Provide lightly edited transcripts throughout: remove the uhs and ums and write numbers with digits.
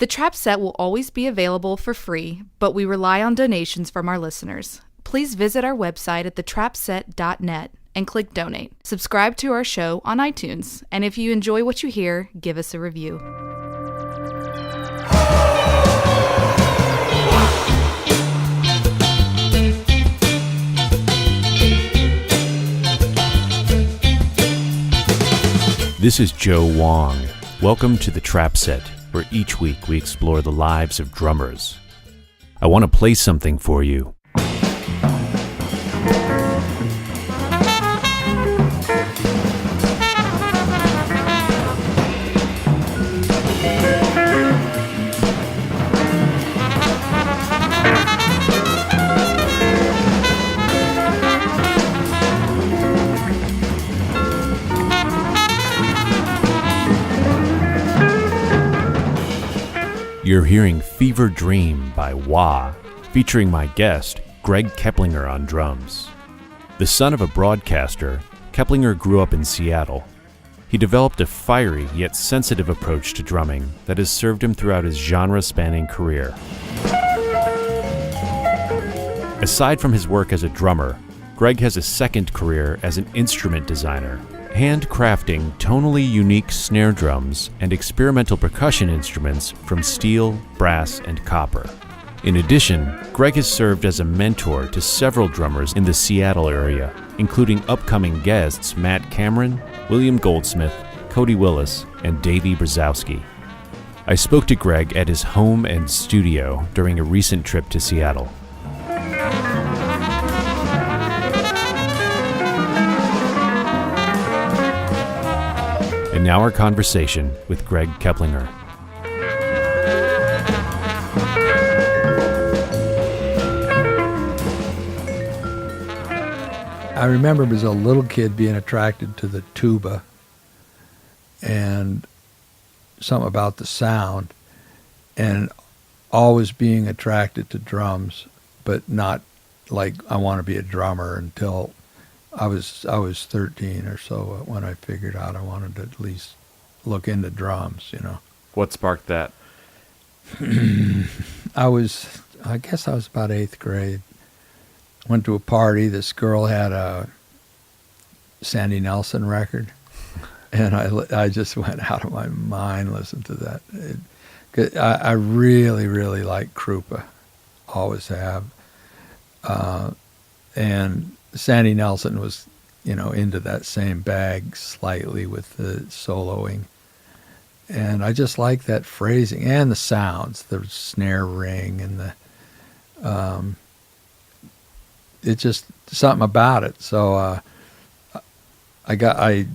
The Trap Set will always be available for free, but we rely on donations from our listeners. Please visit our website at thetrapset.net and click Donate. Subscribe to our show on iTunes, and if you enjoy what you hear, give us a review. This is Joe Wong. Welcome to The Trap Set, where each week we explore the lives of drummers. I want to play something for you. You're hearing Fever Dream by Wah, featuring my guest, Gregg Keplinger on drums. The son of a broadcaster, Keplinger grew up in Seattle. He developed a fiery yet sensitive approach to drumming that has served him throughout his genre-spanning career. Aside from his work as a drummer, Gregg has a second career as an instrument designer, handcrafting tonally unique snare drums and experimental percussion instruments from steel, brass, and copper. In addition, Gregg has served as a mentor to several drummers in the Seattle area, including upcoming guests Matt Cameron, William Goldsmith, Cody Willis, and Davey Brzezowski. I spoke to Gregg at his home and studio during a recent trip to Seattle. And now our conversation with Gregg Keplinger. I remember as a little kid being attracted to the tuba and something about the sound, and always being attracted to drums, but not like I want to be a drummer until I was 13 or so when I figured out I wanted to at least look into drums, you know. What sparked that? I guess I was about 8th grade. Went to a party. This girl had a Sandy Nelson record, and I just went out of my mind listening to that. I really, really like Krupa, always have. And Sandy Nelson was, into that same bag slightly with the soloing. And I just like that phrasing and the sounds, the snare ring and the, it's just something about it. So I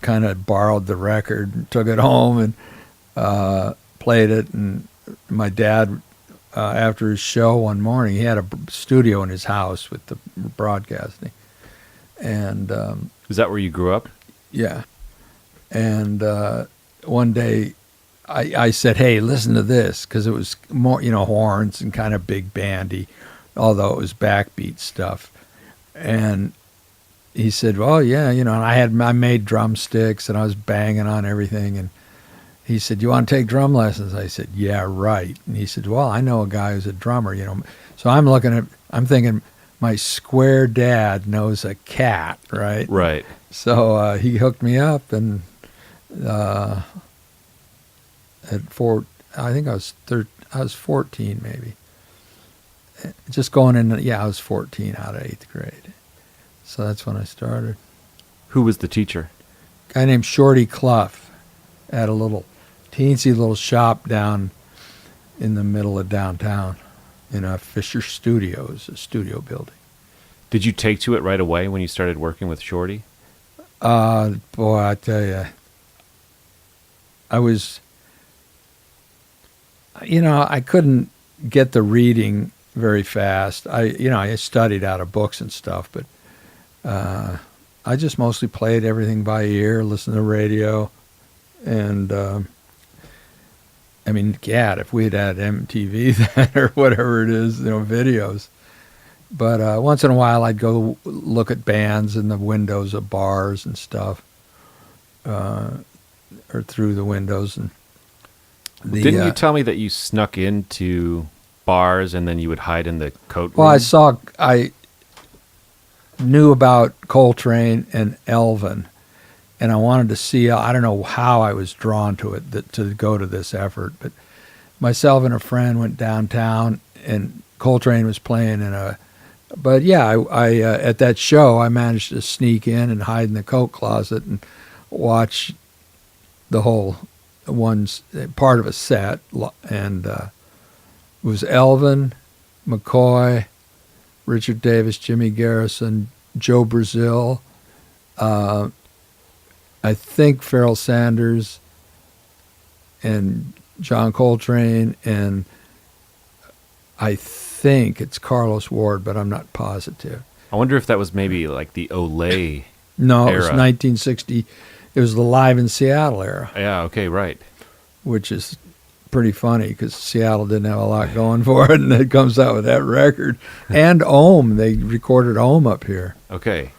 kind of borrowed the record and took it home and played it. And my dad, after his show one morning, he had a studio in his house with the broadcasting. And is that where you grew up? Yeah. And one day I said, hey, listen to this, because it was more, horns and kind of big bandy, although it was backbeat stuff. And he said, well, yeah, and I made drumsticks and I was banging on everything. And he said, you want to take drum lessons? I said, yeah, right. And he said, well, I know a guy who's a drummer, So I'm thinking, my square dad knows a cat, right? Right. So he hooked me up, and I think I was 14 maybe. Just going in, I was 14 out of 8th grade. So that's when I started. Who was the teacher? A guy named Shorty Clough at a little teensy little shop down in the middle of downtown in a Fisher Studios, a studio building. Did you take to it right away when you started working with Shorty? Boy, I tell you, I was, I couldn't get the reading very fast. I studied out of books and stuff, but I just mostly played everything by ear, listened to radio, and if we had MTV then or whatever it is, videos. But once in a while, I'd go look at bands in the windows of bars and stuff, or through the windows. And Didn't you tell me that you snuck into bars and then you would hide in the coat room? Well, I knew about Coltrane and Elvin, and I wanted to see. I don't know how I was drawn to it to go to this effort, but myself and a friend went downtown, and Coltrane was playing in a. But yeah, I at that show I managed to sneak in and hide in the coat closet and watch the whole part of a set, and it was Elvin, McCoy, Richard Davis, Jimmy Garrison, Joe Brazil, I think Pharoah Sanders, and John Coltrane, and I think it's Carlos Ward, but I'm not positive. I wonder if that was maybe like the Olay No, era. It was 1960. It was the Live in Seattle era. Yeah, okay, right. Which is pretty funny because Seattle didn't have a lot going for it, and it comes out with that record. And Ohm, they recorded Ohm up here. Okay.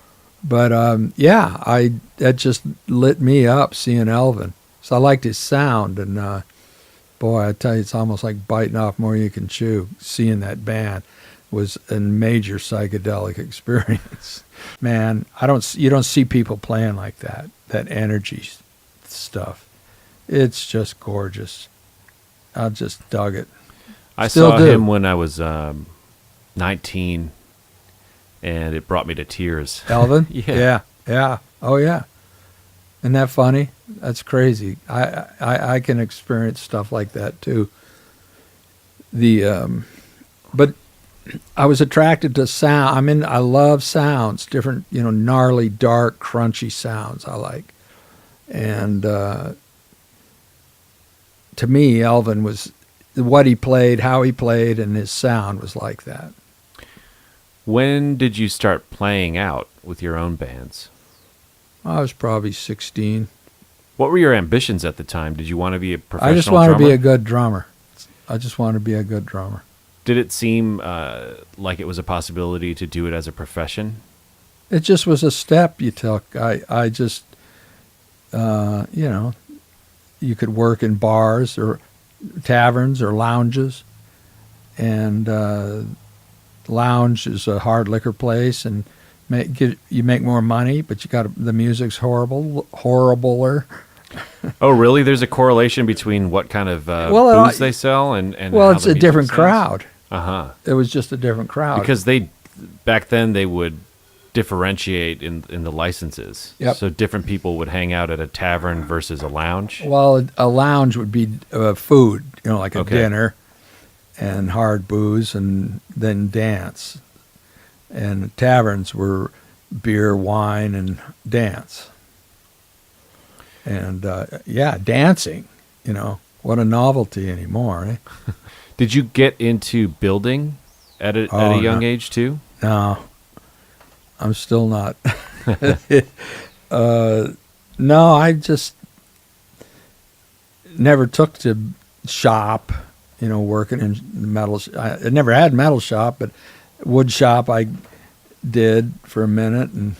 But that just lit me up seeing Elvin. So I liked his sound, and boy, I tell you, it's almost like biting off more you can chew. Seeing that band was a major psychedelic experience. Man, you don't see people playing like that energy stuff. It's just gorgeous. I just dug it. I Still saw do. him when I was 19, and it brought me to tears. Elvin? Yeah. Yeah. Oh, yeah. Isn't that funny? That's crazy. I can experience stuff like that, too. But I was attracted to sound. I love sounds, different, gnarly, dark, crunchy sounds I like. And to me, Elvin was what he played, how he played, and his sound was like that. When did you start playing out with your own bands? I was probably 16. What were your ambitions at the time? Did you want to be a professional I just wanted drummer? to be a good drummer. I just wanted to be a good drummer. Did it seem like it was a possibility to do it as a profession? It just was a step you took. I just, you could work in bars or taverns or lounges, and lounge is a hard liquor place, and you make more money, but the music's horribler. Oh, really? There's a correlation between what kind of booze they sell and how it's the a music different sounds? crowd. Uh-huh. It was just a different crowd. Because back then they would differentiate in the licenses. Yep. So different people would hang out at a tavern versus a lounge. Well, a lounge would be food, like a Okay. dinner and hard booze, and then dance. And taverns were beer, wine, and dance. And dancing, what a novelty anymore, eh? Did you get into building at a young age too? No, I'm still not. No, I just never took to shop, working in metal. I never had metal shop, but wood shop I did for a minute and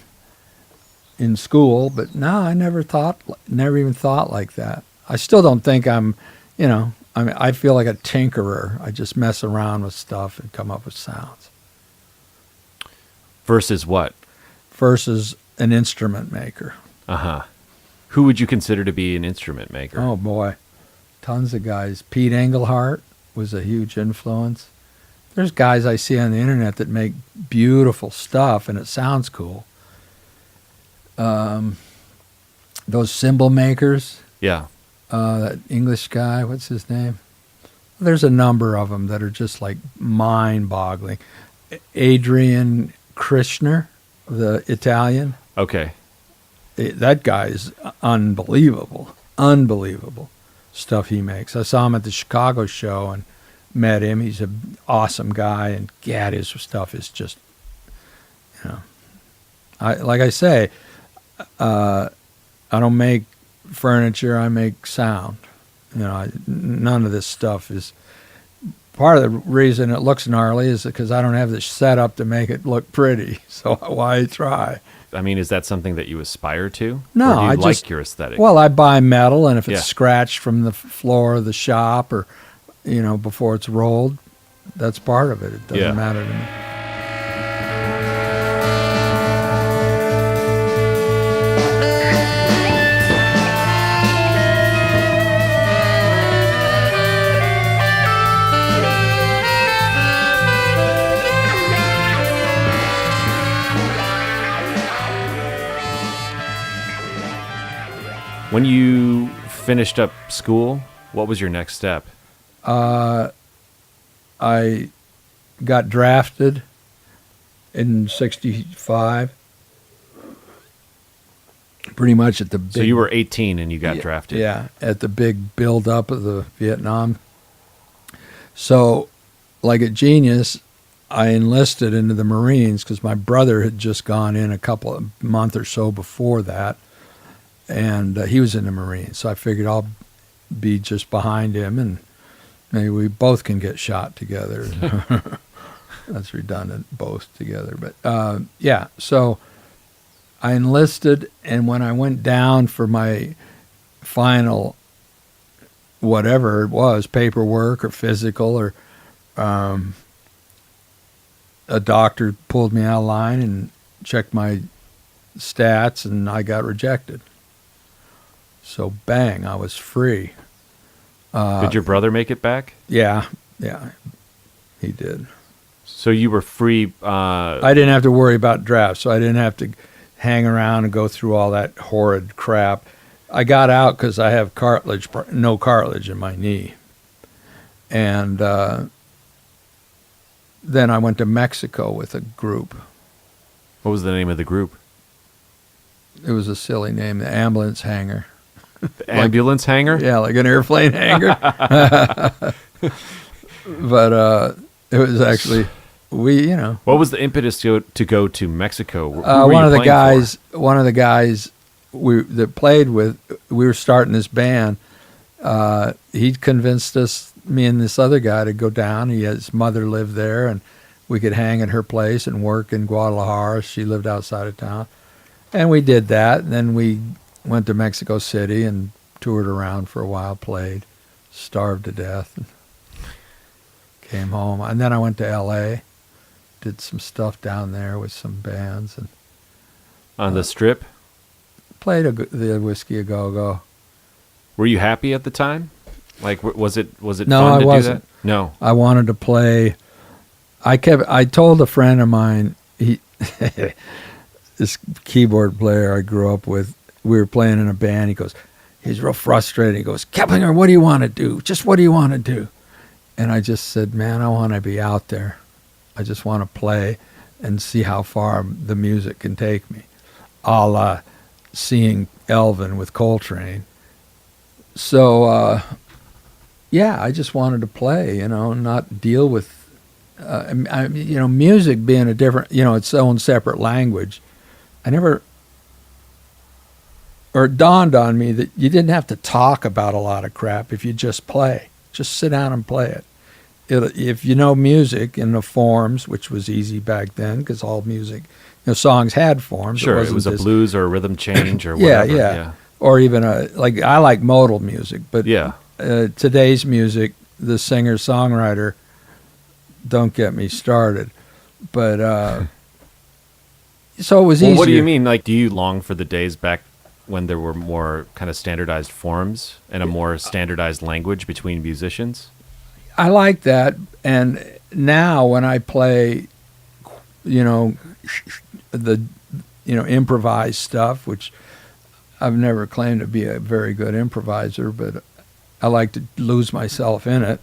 in school. But no, I never even thought like that. I still don't think I feel like a tinkerer. I just mess around with stuff and come up with sounds. Versus what? Versus an instrument maker. Uh-huh. Who would you consider to be an instrument maker? Oh, boy. Tons of guys. Pete Engelhart was a huge influence. There's guys I see on the internet that make beautiful stuff, and it sounds cool. Those cymbal makers. Yeah. That English guy, what's his name? There's a number of them that are just like mind-boggling. Adrian Krishner, the Italian. Okay. That guy is unbelievable stuff he makes. I saw him at the Chicago show and met him. He's an awesome guy, and gad, his stuff is just, like I say, I don't make furniture, I make sound. None of this stuff is. Part of the reason it looks gnarly is because I don't have the setup to make it look pretty. So why try? I mean, is that something that you aspire to? No, or do you I like just your aesthetic? Well, I buy metal, and if it's Yeah. scratched from the floor of the shop, or before it's rolled, that's part of it. It doesn't Yeah. matter to me. When you finished up school, what was your next step? I got drafted in '65, pretty much at the big. So you were 18 and you got Yeah, drafted. Yeah, at the big build-up of the Vietnam. So, like a genius, I enlisted into the Marines because my brother had just gone in a month or so before that, and he was in the Marines. So I figured I'll be just behind him, and maybe we both can get shot together. That's redundant, both together. But yeah, so I enlisted, and when I went down for my final, whatever it was, paperwork or physical, or a doctor pulled me out of line and checked my stats, and I got rejected. So bang, I was free. Did your brother make it back? Yeah, he did. So you were free. I didn't have to worry about drafts, so I didn't have to hang around and go through all that horrid crap. I got out because I have no cartilage in my knee. And then I went to Mexico with a group. What was the name of the group? It was a silly name, the Ambulance Hangar. The ambulance hangar? Yeah, like an airplane hangar. But it was actually, What was the impetus to go to Mexico? Who were one you of the playing for? guys that played with, we were starting this band. He convinced me and this other guy to go down. His mother lived there, and we could hang at her place and work in Guadalajara. She lived outside of town. And we did that. And then we went to Mexico City and toured around for a while, played, starved to death, and came home. And then I went to L.A., did some stuff down there with some bands, and On the Strip? played the Whiskey A Go-Go. Were you happy at the time? Like, was it No, fun I to wasn't. do that? No. I wanted to play. I told a friend of mine, this keyboard player I grew up with, we were playing in a band. He's real frustrated. He goes, Keplinger, what do you want to do? Just what do you want to do? And I just said, man, I want to be out there. I just want to play and see how far the music can take me. A la seeing Elvin with Coltrane. So, yeah, I just wanted to play, not deal with, music being a different, its own separate language. It dawned on me that you didn't have to talk about a lot of crap if you just play. Just sit down and play it. If you know music in the forms, which was easy back then because all music, songs had forms. Sure, it was a blues or a rhythm change or yeah, whatever. yeah. Or even I like modal music, but Yeah. Today's music, the singer-songwriter, don't get me started. But so it was easier. Well, what do you mean? Like, do you long for the days back when there were more kind of standardized forms and a more standardized language between musicians? I like that, and now when I play, the improvised stuff, which I've never claimed to be a very good improviser, but I like to lose myself in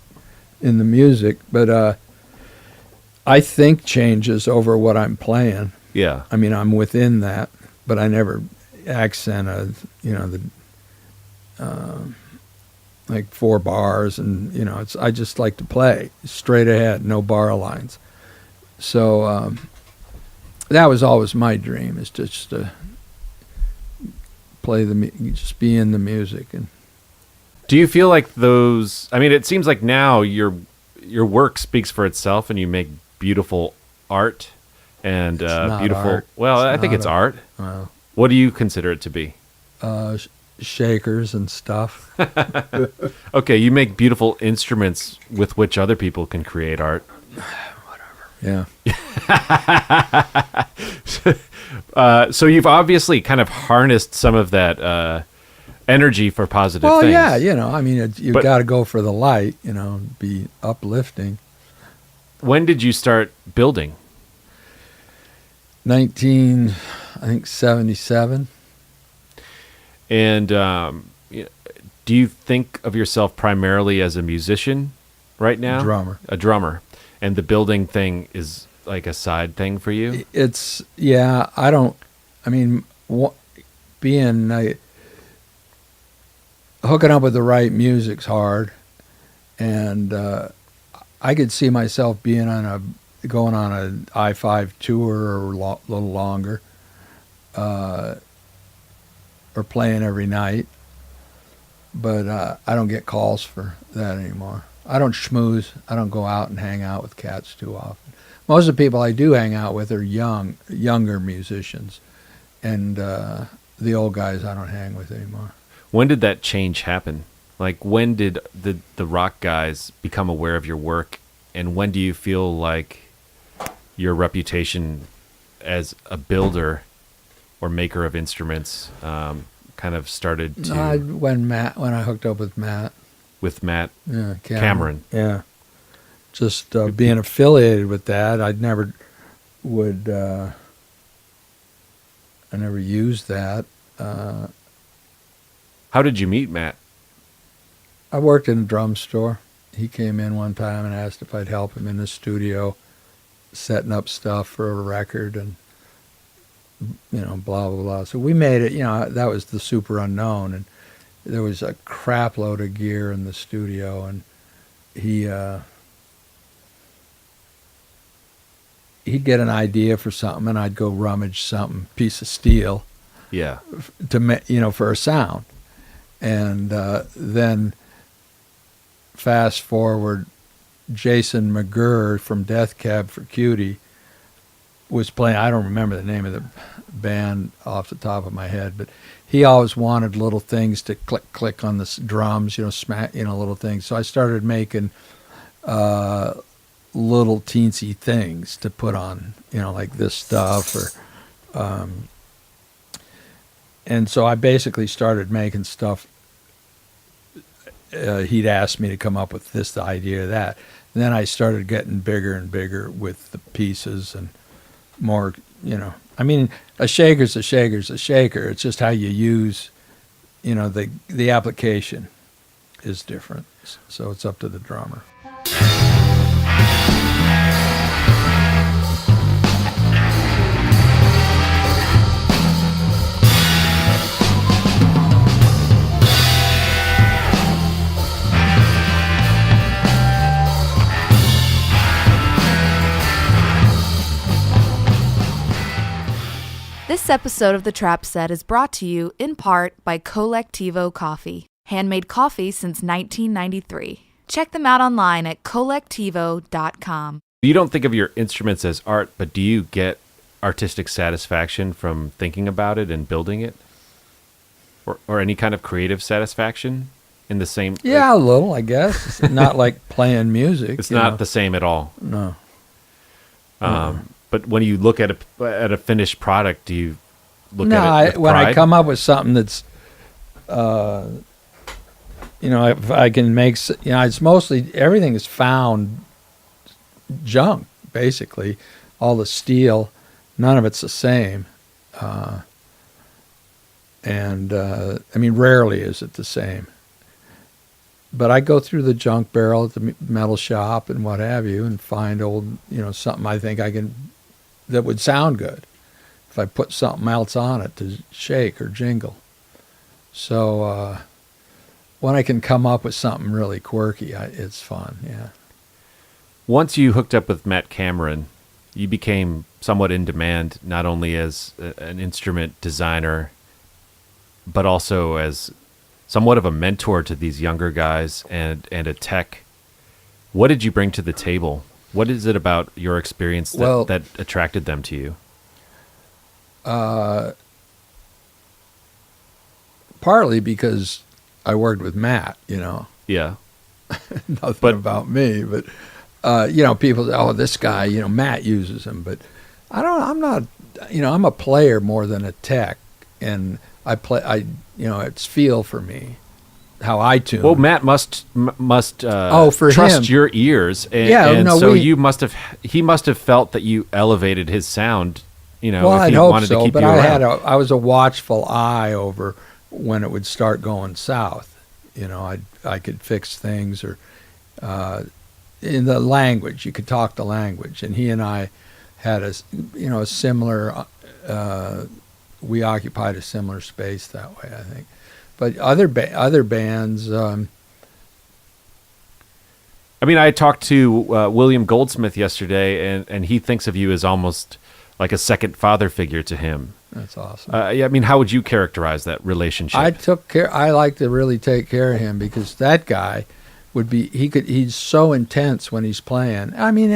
the music. But I think changes over what I'm playing. Yeah. I mean, I'm within that, but I never accent like 4 bars, and I just like to play straight ahead, no bar lines. So that was always my dream, is just to play just be in the music. And Do you feel like those? I mean, it seems like now your work speaks for itself, and you make beautiful art. and It's not beautiful. art. Well, It's I think not it's art. Well, What do you consider it to be? shakers and stuff. Okay, you make beautiful instruments with which other people can create art. Yeah. So you've obviously kind of harnessed some of that energy for positive Well, things. yeah, I mean, you But- got to go for the light, be uplifting. When did you start building? 77. And do you think of yourself primarily as a musician right now? Drummer. A drummer. And the building thing is like a side thing for you? Hooking up with the right music's hard, and I could see myself being going on a I-5 tour or a little longer, or playing every night. But I don't get calls for that anymore. I don't schmooze. I don't go out and hang out with cats too often. Most of the people I do hang out with are younger musicians, and the old guys I don't hang with anymore. When did that change happen? Like, when did the rock guys become aware of your work, and when do you feel like your reputation as a builder or maker of instruments kind of started to... When I hooked up with Matt. With Matt Yeah, Cameron. Yeah. Just being affiliated with that, I never used that. How did you meet Matt? I worked in a drum store. He came in one time and asked if I'd help him in the studio setting up stuff for a record and, blah, blah, blah. So we made it, that was the super unknown. And there was a crap load of gear in the studio, and he'd get an idea for something, and I'd go rummage something, piece of steel, Yeah. for a sound. And then fast forward, Jason McGurr from Death Cab for Cutie was playing. I don't remember the name of the band off the top of my head, but he always wanted little things to click on the drums, smack, little things. So I started making little teensy things to put on, like this stuff, or and so I basically started making stuff. He'd asked me to come up with this, the idea of that. And then I started getting bigger and bigger with the pieces and more, I mean, a shaker's a shaker. It's just how you use, the application is different. So it's up to the drummer. This episode of The Trap Set is brought to you in part by Colectivo Coffee. Handmade coffee since 1993. Check them out online at colectivo.com. You don't think of your instruments as art, but do you get artistic satisfaction from thinking about it and building it? Or any kind of creative satisfaction in the same... Yeah, a little, I guess. It's not like playing music. It's not the same at all. No. But when you look at a finished product, do you look No, at it with when I pride? come up with something that's, if I can make, it's mostly, everything is found junk, basically. All the steel, none of it's the same. Rarely is it the same. But I go through the junk barrel at the metal shop and what have you and find old, something I think that would sound good if I put something else on it to shake or jingle. So when I can come up with something really quirky, it's fun, yeah. Once you hooked up with Matt Cameron, you became somewhat in demand, not only as an instrument designer, but also as somewhat of a mentor to these younger guys and a tech. What did you bring to the table What is it about your experience that attracted them to you? Partly because I worked with Matt, Yeah. Nothing about me, but people say, "Oh, this guy, Matt uses him," but I'm not, I'm a player more than a tech, and it's feel for me how I tune. Well, Matt must for trust him. your ears, he must have felt that you elevated his sound. Well, if I'd he hope wanted so, to keep but you around. I was a watchful eye over when it would start going south. I could fix things, or in the language, you could talk the language, and he and I had a similar. We occupied a similar space that way, I think. But other bands. I talked to William Goldsmith yesterday, and he thinks of you as almost like a second father figure to him. That's awesome. How would you characterize that relationship? I like to really take care of him, because that guy he's so intense when he's playing.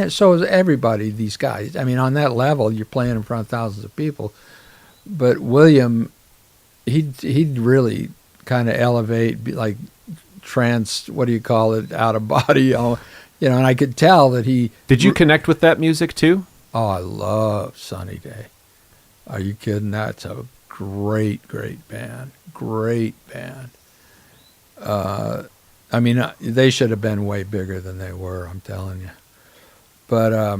So is everybody, these guys. On that level, you're playing in front of thousands of people. But William, he'd really kind of elevate, like what do you call it, out of body, and I could tell that he... Did you connect with that music too? Oh, I love Sunny Day. Are you kidding? That's a great, great band. Great band. They should have been way bigger than they were, I'm telling you. But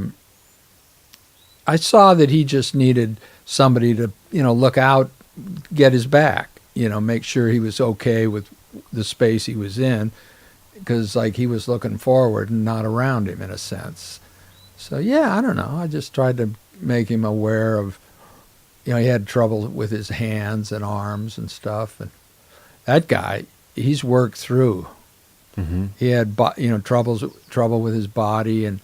I saw that he just needed somebody to, look out, get his back, make sure he was okay with the space he was in, because he was looking forward and not around him in a sense. So I don't know. I just tried to make him aware of, he had trouble with his hands and arms and stuff, and that guy, he's worked through. Mm-hmm. He had trouble with his body, and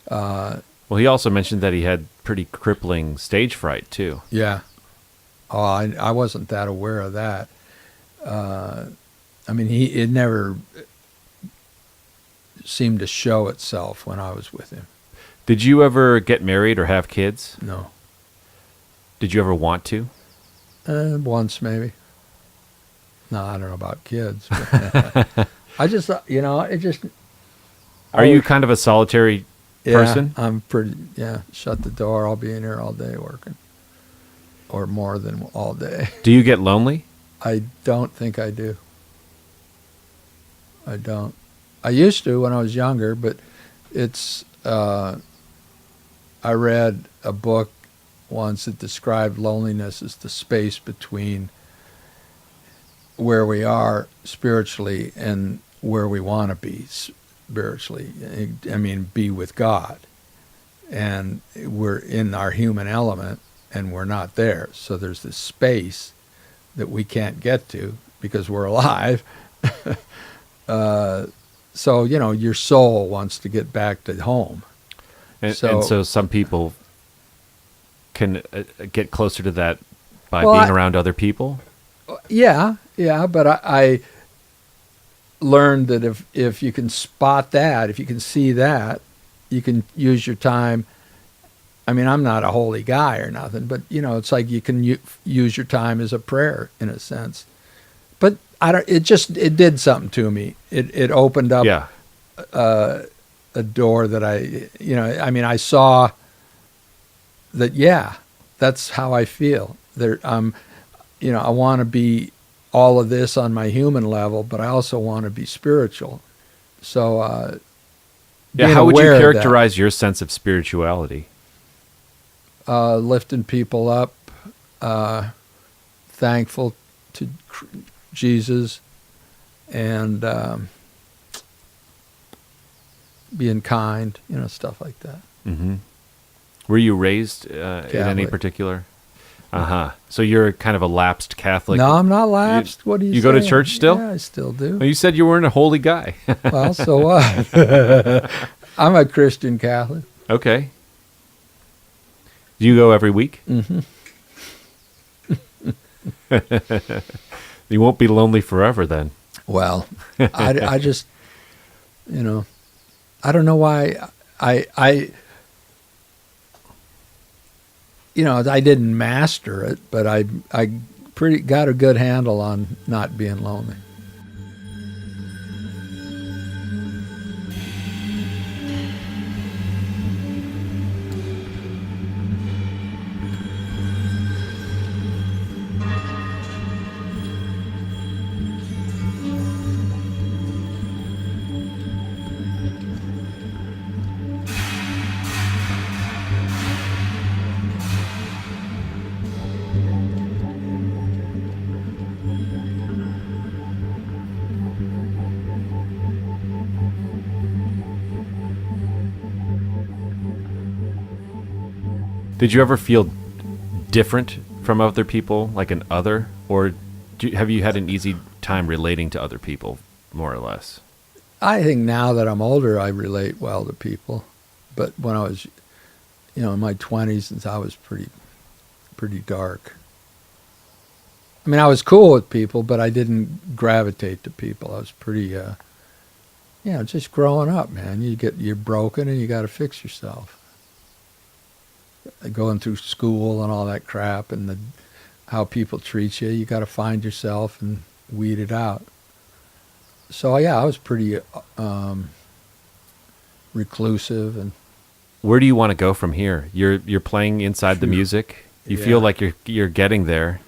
well, he also mentioned that he had pretty crippling stage fright too. Yeah. Oh, I wasn't that aware of that. It never seemed to show itself when I was with him. Did you ever get married or have kids? No. Did you ever want to? Once, maybe. No, I don't know about kids. But, I just, it just... Are you kind of a solitary person? I'm pretty, shut the door. I'll be in here all day working. Or more than all day. Do you get lonely? I don't think I do. I don't. I used to when I was younger, but it's... I read a book once that described loneliness as the space between where we are spiritually and where we want to be spiritually. Be with God. And we're in our human element, and we're not there. So there's this space that we can't get to because we're alive. So, your soul wants to get back to home. And so some people can get closer to that by being around other people? Yeah, but I learned that if you can spot that, if you can see that, you can use your time. I'm not a holy guy or nothing, but, it's like you can use your time as a prayer in a sense. But it did something to me. It opened up a door that I saw that, that's how I feel. I want to be all of this on my human level, but I also want to be spiritual. So, how would you characterize your sense of spirituality? Lifting people up, thankful to Jesus, and being kind, stuff like that. Mm-hmm. Were you raised in any particular? Uh-huh. So you're kind of a lapsed Catholic. No, I'm not lapsed. What do you say? You go to church still? Yeah, I still do. Well, you said you weren't a holy guy. Well, so what? I'm a Christian Catholic. Okay. Do you go every week? Mm-hmm. You won't be lonely forever then. Well, I just, I don't know why. I I didn't master it, but I pretty got a good handle on not being lonely. Did you ever feel different from other people, like an other? Or have you had an easy time relating to other people, more or less? I think now that I'm older, I relate well to people. But when I was, in my 20s, I was pretty dark. I mean, I was cool with people, but I didn't gravitate to people. I was pretty, just growing up, man. You're broken and you got to fix yourself. Going through school and all that crap and how people treat you, you got to find yourself and weed it out. So yeah, I was pretty reclusive. And where do you want to go from here? You're playing inside the music. You feel like you're getting there.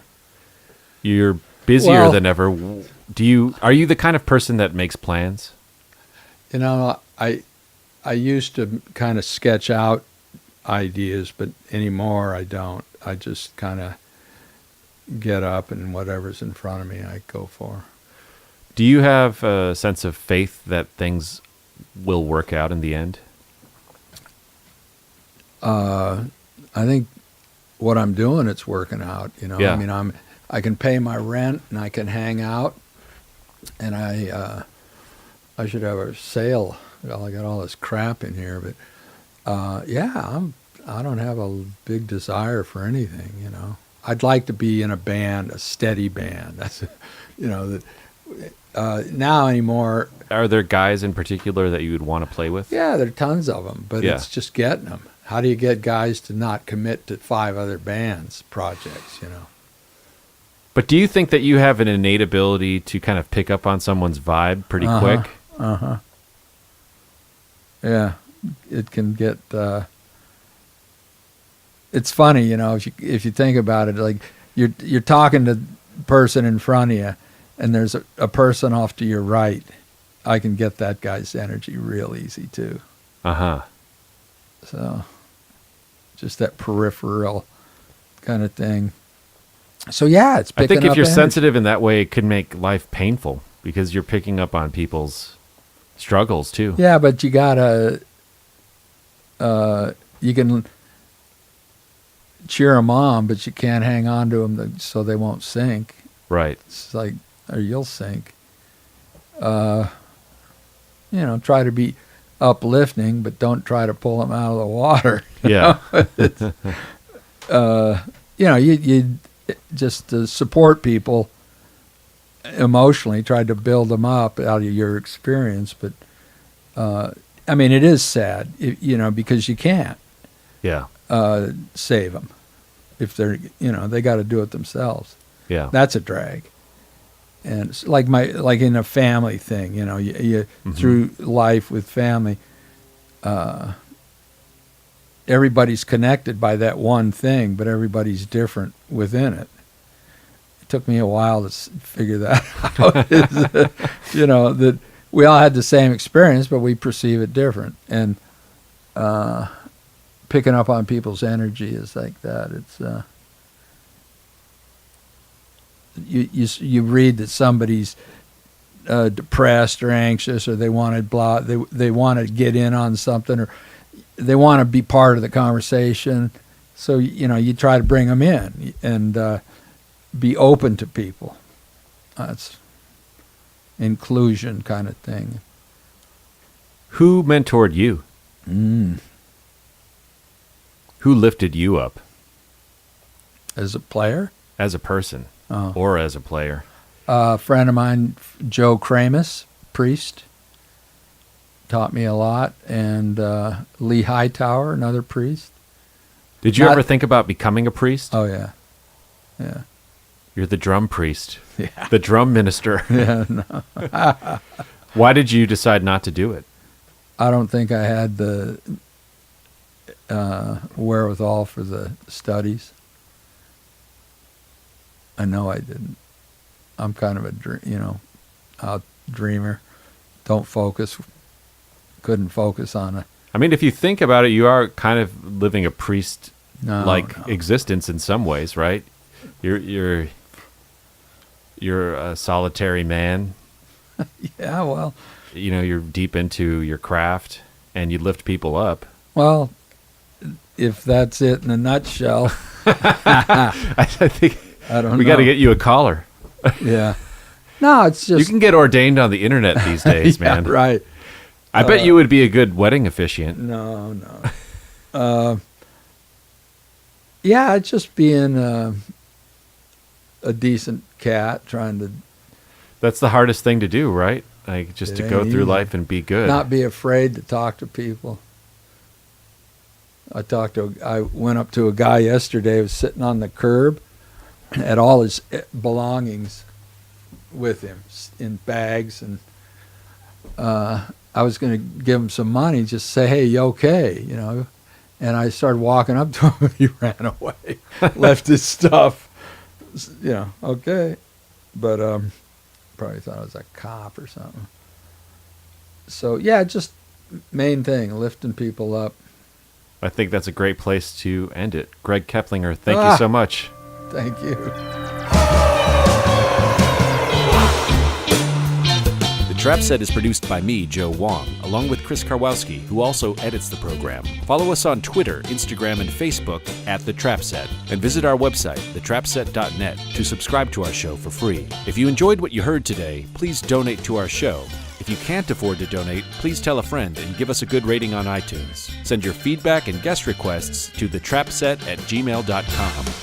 You're busier than ever. Are you the kind of person that makes plans? I used to kind of sketch out ideas, but anymore I don't. I just kind of get up and whatever's in front of me I go for. Do you have a sense of faith that things will work out in the end? I think what I'm doing, it's working out, Yeah. I mean, I can pay my rent and I can hang out, and I should have a sale. Well, I got all this crap in here, but I don't have a big desire for anything, I'd like to be in a band, a steady band. That's, now anymore. Are there guys in particular that you would want to play with? Yeah, there are tons of them, but it's just getting them. How do you get guys to not commit to 5 other bands projects, But do you think that you have an innate ability to kind of pick up on someone's vibe pretty quick? Yeah, it can get. It's funny, if you think about it, like you're talking to the person in front of you, and there's a person off to your right. I can get that guy's energy real easy too. So, just that peripheral kind of thing. So yeah, it's picking up. I think if you're energy. sensitive in that way, it could make life painful because you're picking up on people's struggles too. Yeah, but you gotta. You can cheer them on, but you can't hang on to them so they won't sink. Right. It's like, or you'll sink. Try to be uplifting, but don't try to pull them out of the water. Yeah. You just to support people emotionally, try to build them up out of your experience. But, I mean, it is sad, because you can't. Yeah. Save them if they're, they got to do it themselves. Yeah. That's a drag. And it's like in a family thing, you through life with family, everybody's connected by that one thing, but everybody's different within it. It took me a while to figure that out. That we all had the same experience, but we perceive it different. And picking up on people's energy is like that. It's you read that somebody's depressed or anxious, or they want to get in on something, or they want to be part of the conversation. So you try to bring them in and be open to people. That's inclusion kind of thing. Who mentored you? Who lifted you up? As a player? As a person. Or as a player? A friend of mine, Joe Kramus, priest, taught me a lot, and Lee Hightower, another priest. Did you ever think about becoming a priest? Oh, yeah. Yeah. You're the drum priest. Yeah. The drum minister. Yeah, no. Why did you decide not to do it? I don't think I had the wherewithal for the studies. I know I didn't. I'm kind of a dreamer. Don't focus. Couldn't focus on it. I mean, if you think about it, you are kind of living a priest-like No. existence in some ways, right? You're a solitary man. Yeah, well, You're deep into your craft, and you lift people up. well, if that's it in a nutshell, I think I don't know. we got to get you a collar. Yeah. No, it's just You can get ordained on the internet these days, yeah, man. right. I bet you would be a good wedding officiant. No. Yeah, it's just being a decent cat, trying to That's the hardest thing to do, right? Like, just It to go ain't through easy. life and be good. not be afraid to talk to people. I went up to a guy yesterday who was sitting on the curb, had all his belongings with him in bags, and I was going to give him some money, just say, "Hey, you okay?" And I started walking up to him, and he ran away, left his stuff. Okay, but probably thought I was a cop or something. So yeah, just main thing, lifting people up. I think that's a great place to end it. Gregg Keplinger, thank you so much. Thank you. The Trap Set is produced by me, Joe Wong, along with Chris Karwowski, who also edits the program. Follow us on Twitter, Instagram, and Facebook at The Trap Set, and visit our website, thetrapset.net, to subscribe to our show for free. If you enjoyed what you heard today, please donate to our show. If you can't afford to donate, please tell a friend and give us a good rating on iTunes. Send your feedback and guest requests to thetrapset@gmail.com.